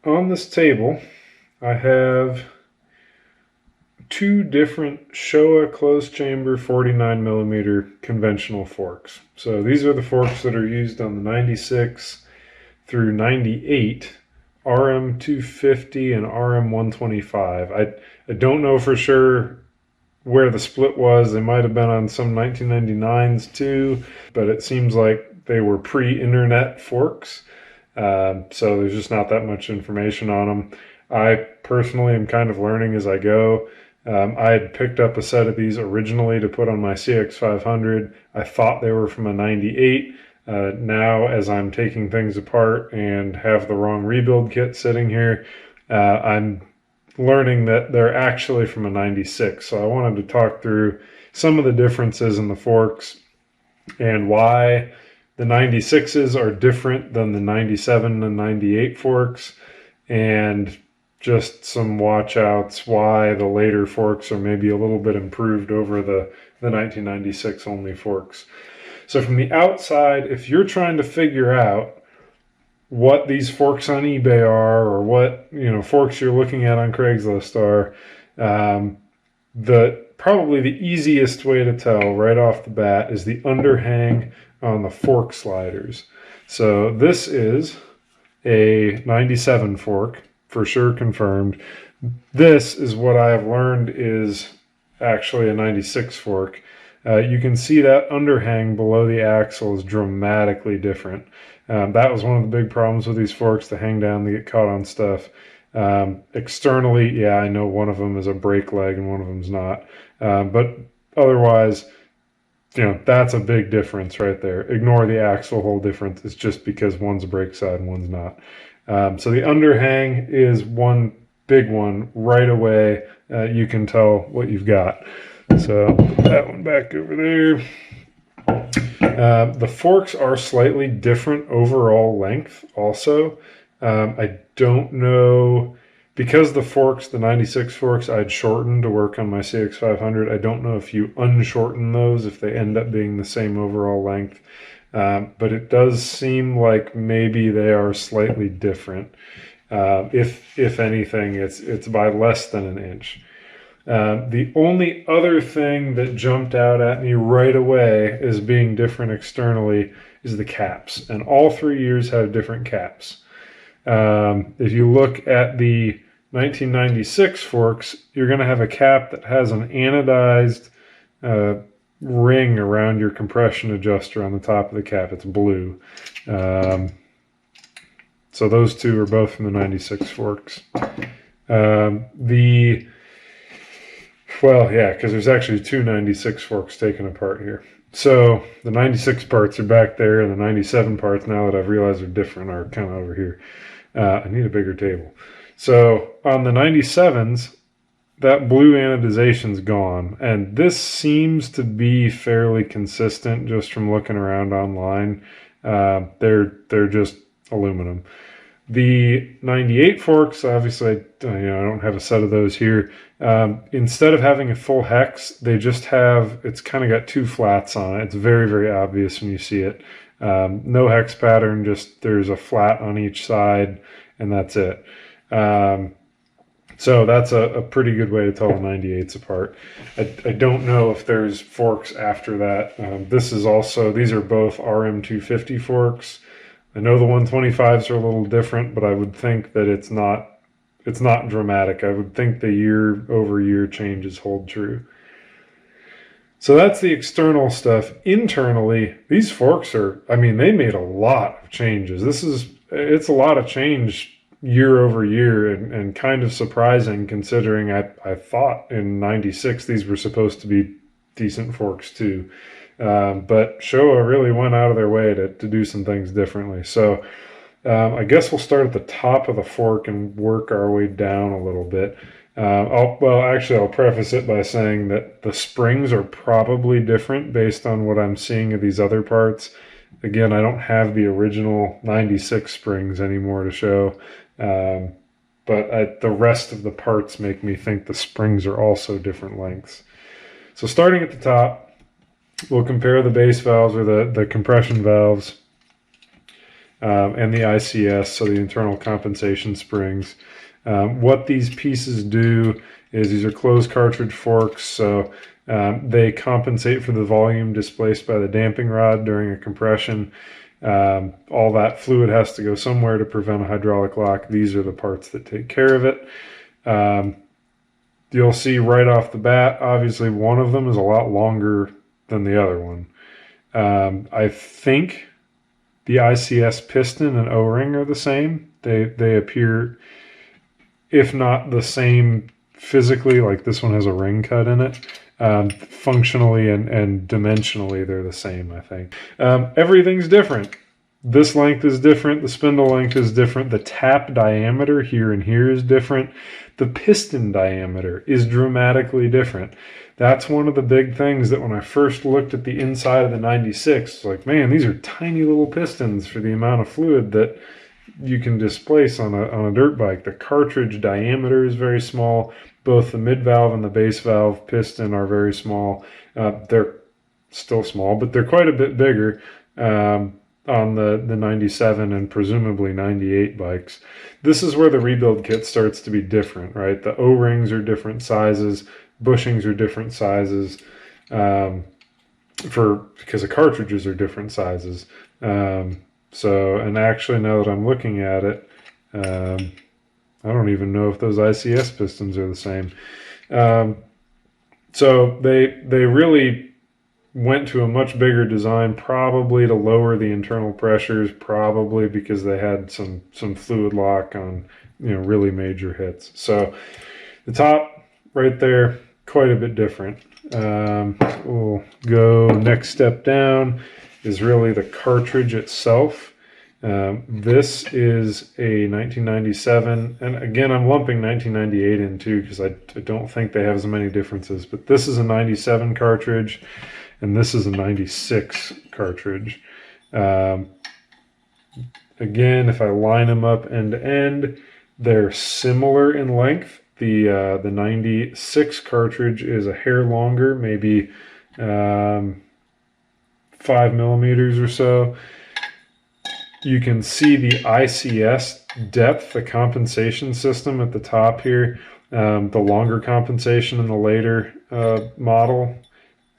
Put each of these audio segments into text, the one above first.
on this table, I have two different Showa closed chamber 49mm conventional forks. So these are the forks that are used on the 96 through 98 RM250 and RM125. I don't know for sure where the split was. They might have been on some 1999s too, but it seems like they were pre-internet forks. So there's just not that much information on them. I personally am kind of learning as I go. I had picked up a set of these originally to put on my CX500. I thought they were from a 98. Now, as I'm taking things apart and have the wrong rebuild kit sitting here, I'm learning that they're actually from a 96. So I wanted to talk through some of the differences in the forks and why the 96s are different than the 97 and 98 forks, and just some watch outs why the later forks are maybe a little bit improved over the 1996 only forks. So from the outside, if you're trying to figure out what these forks on eBay are, or what forks you're looking at on Craigslist are, probably the easiest way to tell right off the bat is the underhang on the fork sliders. So this is a 97 fork, for sure confirmed. This is what I have learned is actually a 96 fork. You can see that underhang below the axle is dramatically different. That was one of the big problems with these forks. They hang down, they get caught on stuff. Externally, yeah, I know one of them is a brake leg and one of them's not. But otherwise, that's a big difference right there. Ignore the axle hole difference. It's just because one's a brake side and one's not. So the underhang is one big one right away. You can tell what you've got. So put that one back over there. The forks are slightly different overall length also. I don't know, because the forks, the 96 forks, I'd shortened to work on my CX500. I don't know if you unshorten those, if they end up being the same overall length. But it does seem like maybe they are slightly different. If anything, it's by less than an inch. The only other thing that jumped out at me right away as being different externally is the caps. And all 3 years have different caps. If you look at the 1996 forks, you're going to have a cap that has an anodized ring around your compression adjuster on the top of the cap. It's blue. So those two are both from the 96 forks. Well, yeah, because there's actually two 96 forks taken apart here. So the 96 parts are back there, and the 97 parts, now that I've realized they're different, are kind of over here. I need a bigger table. So on the 97s, that blue anodization's gone, and this seems to be fairly consistent just from looking around online. They're just aluminum. The 98 forks, obviously, I don't have a set of those here. Instead of having a full hex, they just have, it's kind of got two flats on it. It's very, very obvious when you see it. No hex pattern, just there's a flat on each side, and that's it. So that's a pretty good way to tell the 98s apart. I don't know if there's forks after that. These are both RM250 forks. I know the 125s are a little different, but I would think that it's not dramatic. I would think the year-over-year changes hold true. So that's the external stuff. Internally, these forks they made a lot of changes. It's a lot of change year over year, and kind of surprising considering I thought in 96 these were supposed to be decent forks too. But Showa really went out of their way to do some things differently. So I guess we'll start at the top of the fork and work our way down a little bit. I'll preface it by saying that the springs are probably different based on what I'm seeing of these other parts. Again, I don't have the original 96 springs anymore to show, but the rest of the parts make me think the springs are also different lengths. So starting at the top, we'll compare the base valves or the compression valves. and the ICS, so the internal compensation springs. What these pieces do is these are closed cartridge forks, so they compensate for the volume displaced by the damping rod during a compression. All that fluid has to go somewhere to prevent a hydraulic lock. These are the parts that take care of it. You'll see right off the bat, obviously one of them is a lot longer than the other one. I think the ICS piston and O-ring are the same. They appear, if not the same physically, like this one has a ring cut in it. Functionally and dimensionally, they're the same, I think. Everything's different. This length is different. The spindle length is different. The tap diameter here and here is different. The piston diameter is dramatically different. That's one of the big things that when I first looked at the inside of the 96, it's like, man, these are tiny little pistons for the amount of fluid that you can displace on a dirt bike. The cartridge diameter is very small. Both the mid valve and the base valve piston are very small. They're still small, but they're quite a bit bigger on the 97 and presumably 98 bikes. This is where the rebuild kit starts to be different, right? The O-rings are different sizes. Bushings are different sizes because the cartridges are different sizes. And actually, now that I'm looking at it, I don't even know if those ICS pistons are the same. So they really went to a much bigger design, probably to lower the internal pressures, probably because they had some fluid lock on really major hits. So the top right there, quite a bit different. We'll go next step down is really the cartridge itself. This is a 1997, and again I'm lumping 1998 in too because I don't think they have as many differences, but this is a 97 cartridge and this is a 96 cartridge. Again, if I line them up end to end, they're similar in length. The 96 cartridge is a hair longer, maybe 5 millimeters or so. You can see the ICS depth, the compensation system at the top here, the longer compensation in the later model.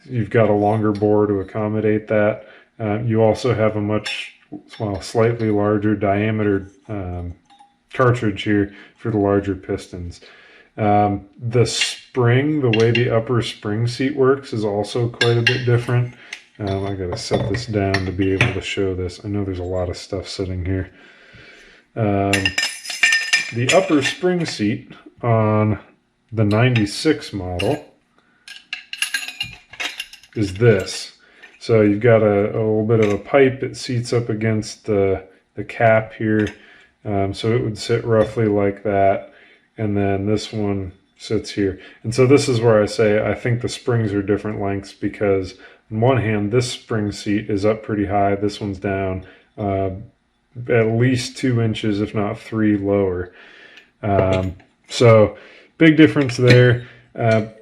You've got a longer bore to accommodate that. You also have a slightly larger diameter cartridge here for the larger pistons. The spring, the way the upper spring seat works is also quite a bit different. I gotta set this down to be able to show this. I know there's a lot of stuff sitting here. The upper spring seat on the 96 model is this. So you've got a little bit of a pipe that seats up against the cap here. So it would sit roughly like that. And then this one sits here. And so this is where I say I think the springs are different lengths because on one hand, this spring seat is up pretty high. This one's down at least 2 inches, if not 3 lower. So big difference there.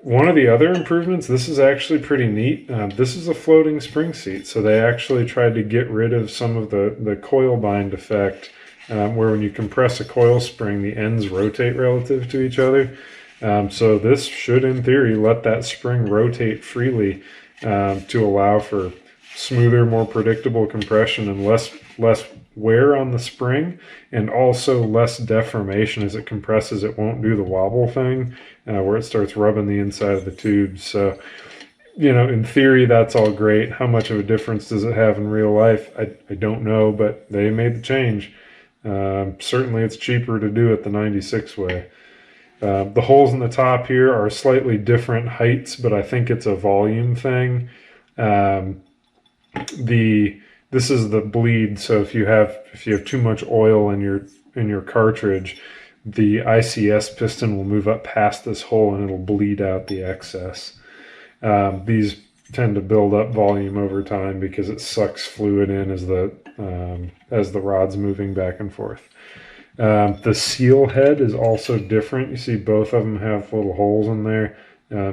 One of the other improvements, this is actually pretty neat. This is a floating spring seat. So they actually tried to get rid of some of the coil bind effect where when you compress a coil spring, the ends rotate relative to each other. So this should, in theory, let that spring rotate freely to allow for smoother, more predictable compression and less wear on the spring, and also less deformation as it compresses. It won't do the wobble thing where it starts rubbing the inside of the tubes. So, in theory, that's all great. How much of a difference does it have in real life? I don't know, but they made the change. Certainly it's cheaper to do it the 96 way. The holes in the top here are slightly different heights, but I think it's a volume thing. This is the bleed, so if you have too much oil in your cartridge, the ICS piston will move up past this hole and it'll bleed out the excess. These tend to build up volume over time because it sucks fluid in as the rod's moving back and forth. The seal head is also different. You see both of them have little holes in there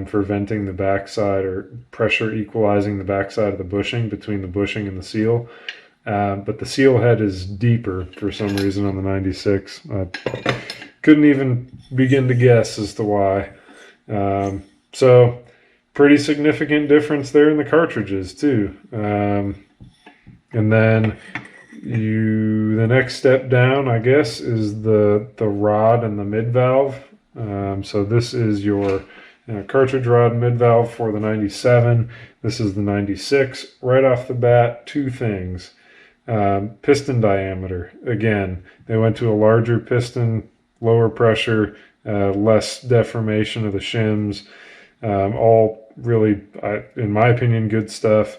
for venting the backside or pressure equalizing the backside of the bushing between the bushing and the seal. but the seal head is deeper for some reason on the 96. Couldn't even begin to guess as to why. So pretty significant difference there in the cartridges too. And then the next step down, I guess, is the rod and the mid valve. So this is your cartridge rod mid valve for the 97. This is the 96. Right off the bat, two things. Piston diameter. Again, they went to a larger piston, lower pressure, less deformation of the shims. All really, in my opinion, good stuff.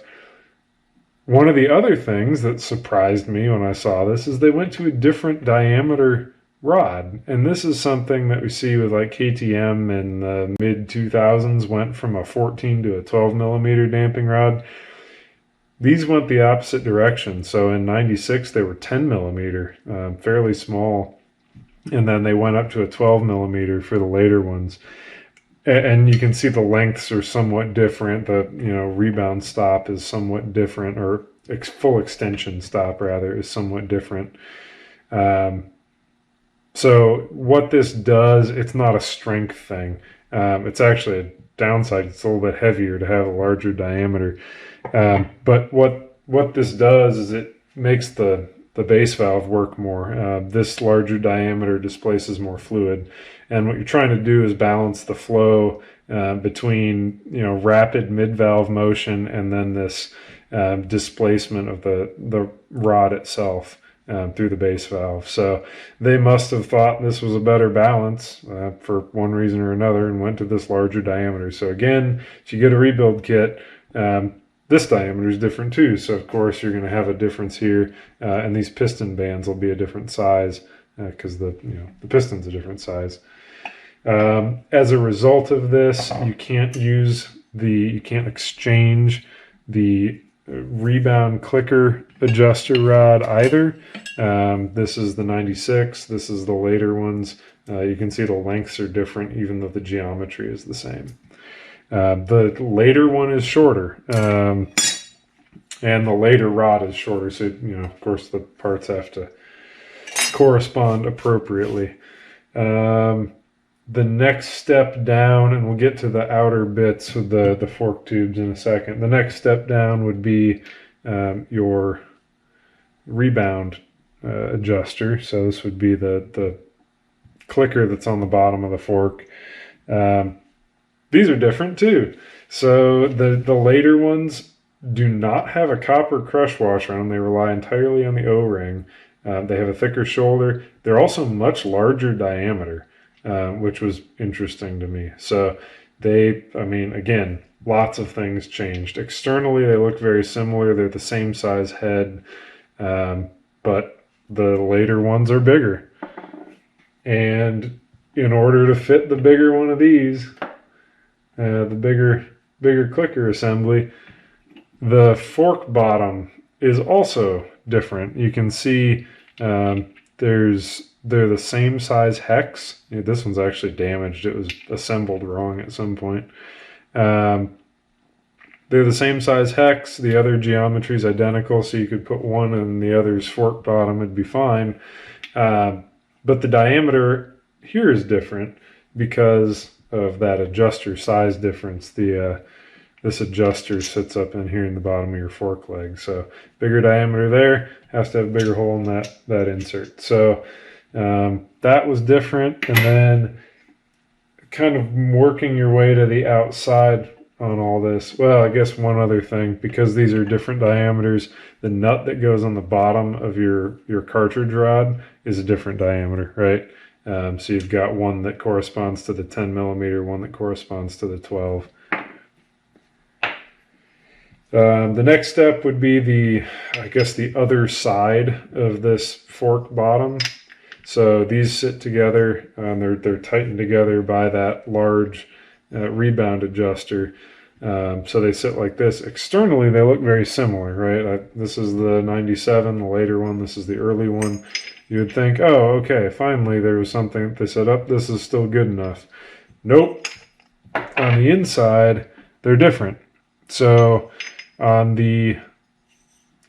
One of the other things that surprised me when I saw this is they went to a different diameter rod. And this is something that we see with like KTM in the mid 2000s, went from a 14 to a 12 millimeter damping rod. These went the opposite direction. So in 96, they were 10 millimeter, fairly small. And then they went up to a 12 millimeter for the later ones. And you can see the lengths are somewhat different. The rebound stop is somewhat different, or full extension stop rather is somewhat different. So what this does, it's not a strength thing. It's actually a downside. It's a little bit heavier to have a larger diameter. But what this does is it makes the base valve work more. This larger diameter displaces more fluid. And what you're trying to do is balance the flow between rapid mid valve motion and then this displacement of the rod itself through the base valve. So they must have thought this was a better balance for one reason or another and went to this larger diameter. So again, if you get a rebuild kit, this diameter is different too. So of course you're going to have a difference here, and these piston bands will be a different size because the piston's a different size. As a result of this, you can't exchange the Rebound clicker adjuster rod either. This is the 96. This is the later ones. You can see the lengths are different even though the geometry is the same. The later one is shorter, and the later rod is shorter. So, of course, the parts have to correspond appropriately. The next step down, and we'll get to the outer bits with the fork tubes in a second. The next step down would be your rebound adjuster. So this would be the clicker that's on the bottom of the fork. These are different too. So the later ones do not have a copper crush washer on them. They rely entirely on the O-ring. They have a thicker shoulder. They're also much larger diameter, which was interesting to me. So again, lots of things changed. Externally, they look very similar. They're the same size head, but the later ones are bigger. And in order to fit the bigger one of these, the bigger clicker assembly, the fork bottom is also different. You can see they're the same size hex. This one's actually damaged. It was assembled wrong at some point. They're the same size hex. The other geometry is identical, so you could put one in the other's fork bottom, it'd be fine. But the diameter here is different because of that adjuster size difference. This adjuster sits up in here in the bottom of your fork leg. So bigger diameter there, has to have a bigger hole in that insert. So that was different. And then kind of working your way to the outside on all this. Well, I guess one other thing, because these are different diameters, the nut that goes on the bottom of your cartridge rod is a different diameter, right? So you've got one that corresponds to the 10 millimeter, one that corresponds to the 12. The next step would be the other side of this fork bottom. So these sit together, they're tightened together by that large rebound adjuster. So they sit like this. Externally, they look very similar, right? This is the 97, the later one. This is the early one. You would think, oh, okay, finally there was something that they set up. This is still good enough. Nope. On the inside, they're different. So on the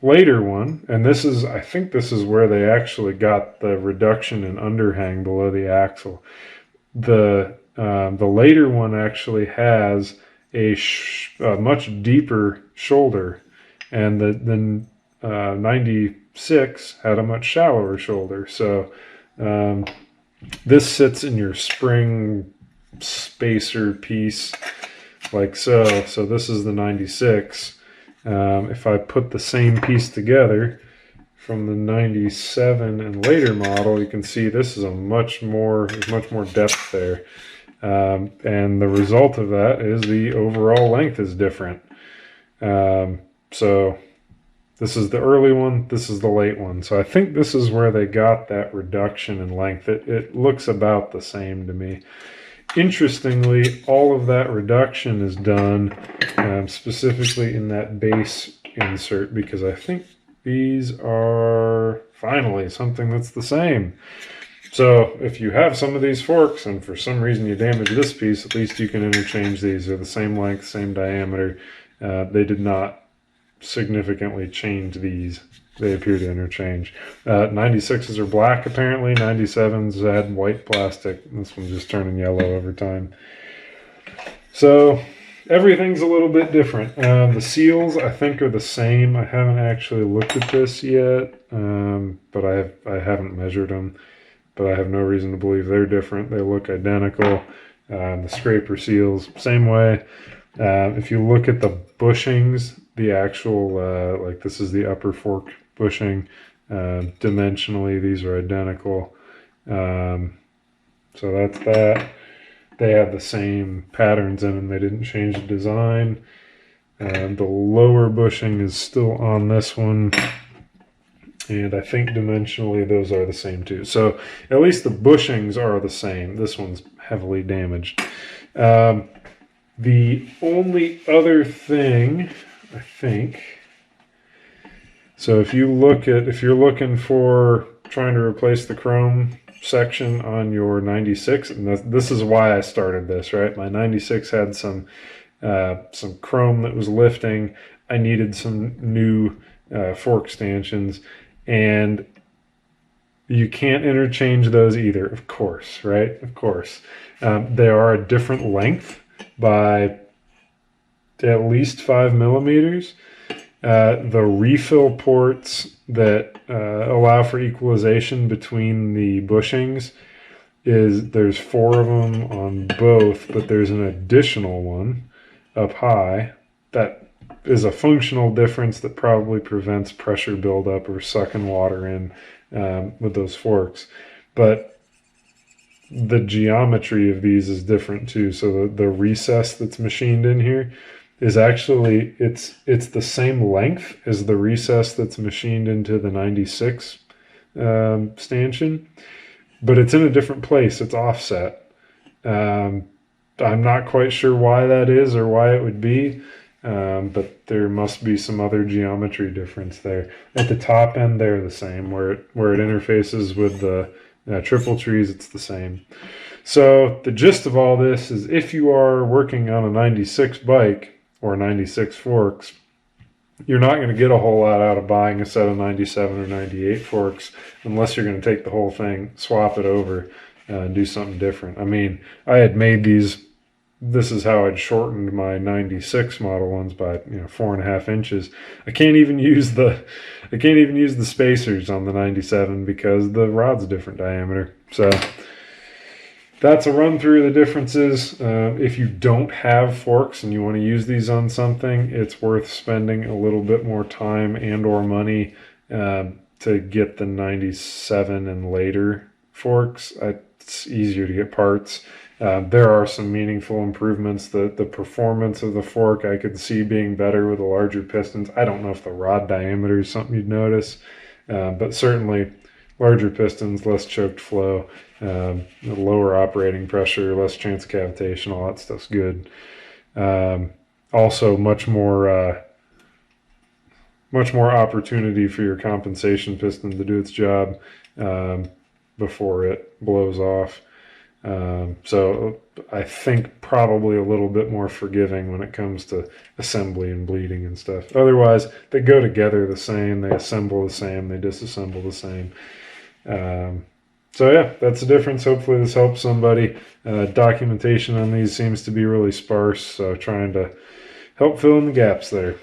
later one, and this is, I think this is where they actually got the reduction in underhang below the axle. The later one actually has a much deeper shoulder, and the 96 had a much shallower shoulder. So this sits in your spring spacer piece like so. So this is the 96. If I put the same piece together from the 97 and later model, you can see this is there's much more depth there. And the result of that is the overall length is different. So this is the early one, this is the late one. So I think this is where they got that reduction in length. It looks about the same to me. Interestingly, all of that reduction is done specifically in that base insert, because I think these are finally something that's the same. So if you have some of these forks and for some reason you damage this piece, at least you can interchange these. They're the same length, same diameter. They did not significantly change these. They appear to interchange. 96s are black apparently, 97s had white plastic. This one's just turning yellow over time. So everything's a little bit different. The seals I think are the same. I haven't actually looked at this yet, but I haven't measured them. But I have no reason to believe they're different. They look identical. The scraper seals, same way. If you look at the bushings, the actual, like this is the upper fork bushing, dimensionally, these are identical. So that's that. They have the same patterns in them. They didn't change the design. The lower bushing is still on this one. And I think dimensionally those are the same too. So at least the bushings are the same. This one's heavily damaged. The only other thing, I think, so if you're looking for trying to replace the chrome section on your 96, and this is why I started this, right? My 96 had some chrome that was lifting. I needed some new fork stanchions. And you can't interchange those either, of course, right? Of course. They are a different length by at least 5 millimeters. The refill ports that allow for equalization between the bushings, there's 4 of them on both, but there's an additional one up high that is a functional difference that probably prevents pressure buildup or sucking water in with those forks. But the geometry of these is different too. So the recess that's machined in here is actually, it's the same length as the recess that's machined into the 96 stanchion, but it's in a different place. It's offset. I'm not quite sure why that is or why it would be. But there must be some other geometry difference there. At the top end, they're the same. Where it interfaces with the triple trees, it's the same. So the gist of all this is, if you are working on a 96 bike or 96 forks, you're not going to get a whole lot out of buying a set of 97 or 98 forks unless you're going to take the whole thing, swap it over, and do something different. I mean, I had made these. This is how I'd shortened my 96 model ones by 4.5 inches. I can't even use the spacers on the 97 because the rod's different diameter. So that's a run through the differences. If you don't have forks and you want to use these on something, it's worth spending a little bit more time and or money to get the 97 and later forks. It's easier to get parts. There are some meaningful improvements. The performance of the fork I could see being better with the larger pistons. I don't know if the rod diameter is something you'd notice, but certainly larger pistons, less choked flow, lower operating pressure, less chance of cavitation, all that stuff's good. Also much more opportunity for your compensation piston to do its job before it blows off. So I think probably a little bit more forgiving when it comes to assembly and bleeding and stuff. Otherwise, they go together the same. They assemble the same. They disassemble the same. So yeah, that's the difference. Hopefully this helps somebody. Documentation on these seems to be really sparse, so trying to help fill in the gaps there.